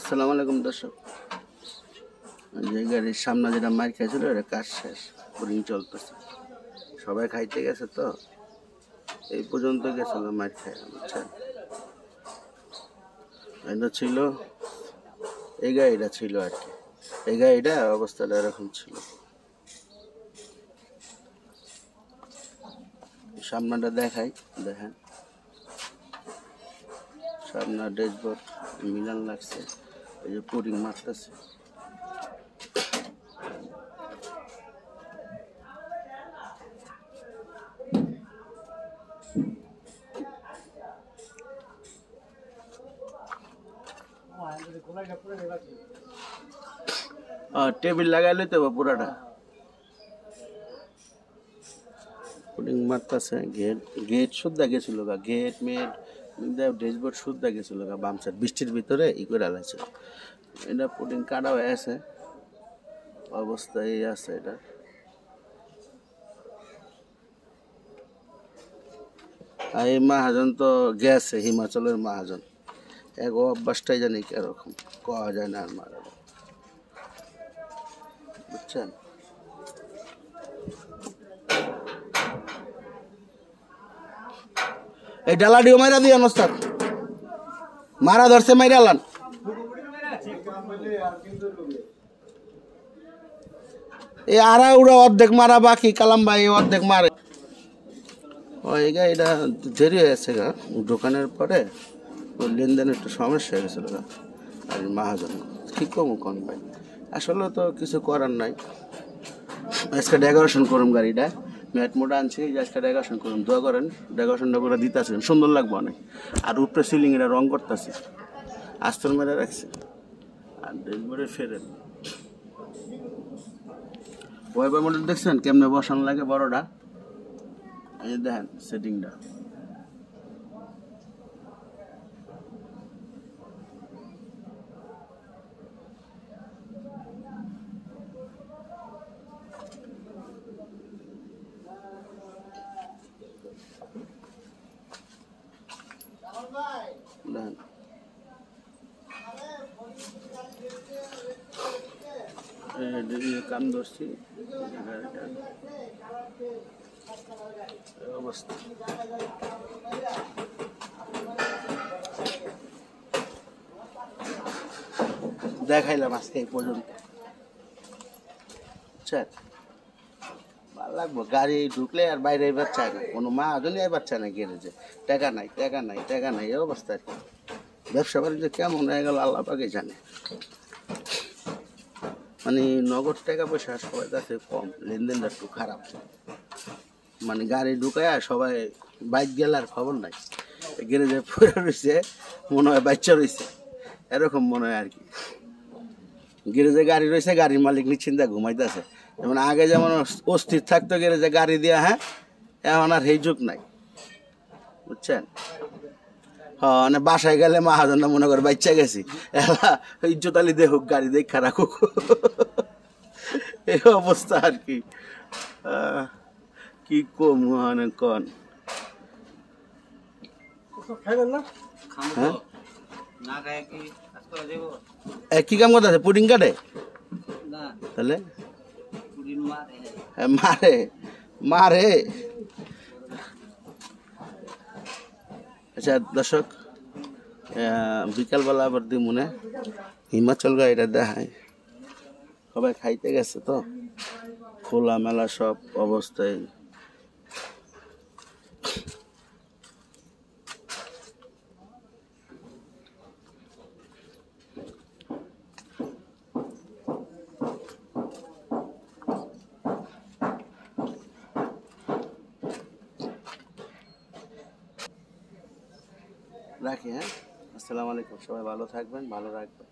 আসসালামু আলাইকুম দর্শক। যে গাড়ির সামনে যেটা মার খাইছিল এটা কাজ শেষ, বোরিং চলতেছে, সবাই খাইতে গেছে তো এই পর্যন্ত গেছিল মার খাই, বুঝছেন। এটা ছিল এই গাড়িটা ছিল আর কি, এই গাড়িটা অবস্থাটা এরকম ছিল। সামনাটা দেখাই, দেখেন সামনা ড্যাশবোর্ড মিলান লাগছে, এই যে পুরিং মারতেছে। টেবিল লাগাই লইতে হবে পুরাটা, পুডিং মারতেছে। গেট গেট শুদ্ধা গেছিল গা, গেট মেট ড্যাশবোর্ড শুদ্ধা গেছিল গা, বাম সাইড বৃষ্টির ভিতরে ই করে লাগছে। এটা পুডিং কাটা হয়ে আছে, অবস্থায় আছে এটা। আর এই মহাজন তো গেছে, হিমাচলের মহাজন, এক অভ্যাসটাই জানি কিরকম, কওয়া যায় না আর মারা, বুঝছেন। এই ডালাডিও মাইরা দিয়ে অনুষ্ঠান মারা ধরছে, মাইরা আলান। এই আড়া উড়া অর্ধেক মারা বাকি, কালাম ভাই অর্ধেক মারে। ওই গা এটা দেরি হয়েছে গা, দোকানের পরে ওই লেনদেন একটু সমস্যা হয়ে গেছিল গা। আর মহাজন ঠিক কমু কোন ভাই, আসলে তো কিছু করার নাই। আজকে ডেকোরেশন করুম গাড়িটা, ম্যাট মোটা আনছি, আজকে ডেকোরেশন করুম, দোয়া করেন ডেকোরেশনটা করে দিতে আসেন, সুন্দর লাগবে অনেক। আর উপরে সিলিং এটা রং করতেছি, আস্তর মেরে রাখছি, আর ড্যাশবোর্ডে ফেরেন। ওয়াইপার মোটর দেখছেন কেমনে বসানো লাগে বড়টা, এই যে দেখেন সেটিংটা। দেখেন কাম ধরছি অবস্থা। দেখাইলাম আজকে এই পর্যন্ত, বুঝছেন। ভালো লাগবো, গাড়ি ঢুকলে আর বাইরে এবার চায় না, কোনো মাহাজনই এবার চায় না গ্যারেজে, টাকা নাই টাকা নাই টাকা নাই, এই অবস্থা আর কি। ব্যবসা বাণিজ্য কেমন হয়ে গেল আল্লাহ পাকে জানে। মানে নগদ টাকা পয়সা সবাই কাছে কম, লেনদেনটা একটু খারাপ। মানে গাড়ি ঢুকায় সবাই বাইক গেলে আর খবর নাই, গ্যারেজে পড়ে রয়েছে, মনে হয় বাচ্চা রয়েছে, এরকম মনে হয় আর কি। গ্যারেজে গাড়ি রয়েছে, গাড়ির মালিক নিশ্চিন্তা ঘুমাইতেছে। যেমন আগে যেমন অস্থির থাকতো গ্যারেজে গাড়ি দিয়া, হ্যাঁ, এখন আর সেই যুগ নাই, বুঝছেন। হ্যাঁ, মানে বাসায় গেলে মহাজনটা মনে করে বাচ্চা গেছি, ইজ্জত আলী দেখুক, গাড়ি দেখা রাখুক, এই অবস্থা আর কি। কি কম মানে কন, কি কাম করতে আছে, পুডিং কাটে তাহলে মারে মারে। আচ্ছা দর্শক, বিকালবেলা আবার দি মনে হিমাচল গাড়িটা দেখায়, সবাই খাইতে গেছে তো, খোলা মেলা সব অবস্থায়। রাখি, হ্যাঁ, আসসালামু আলাইকুম, সবাই ভালো থাকবেন, ভালো রাখবেন।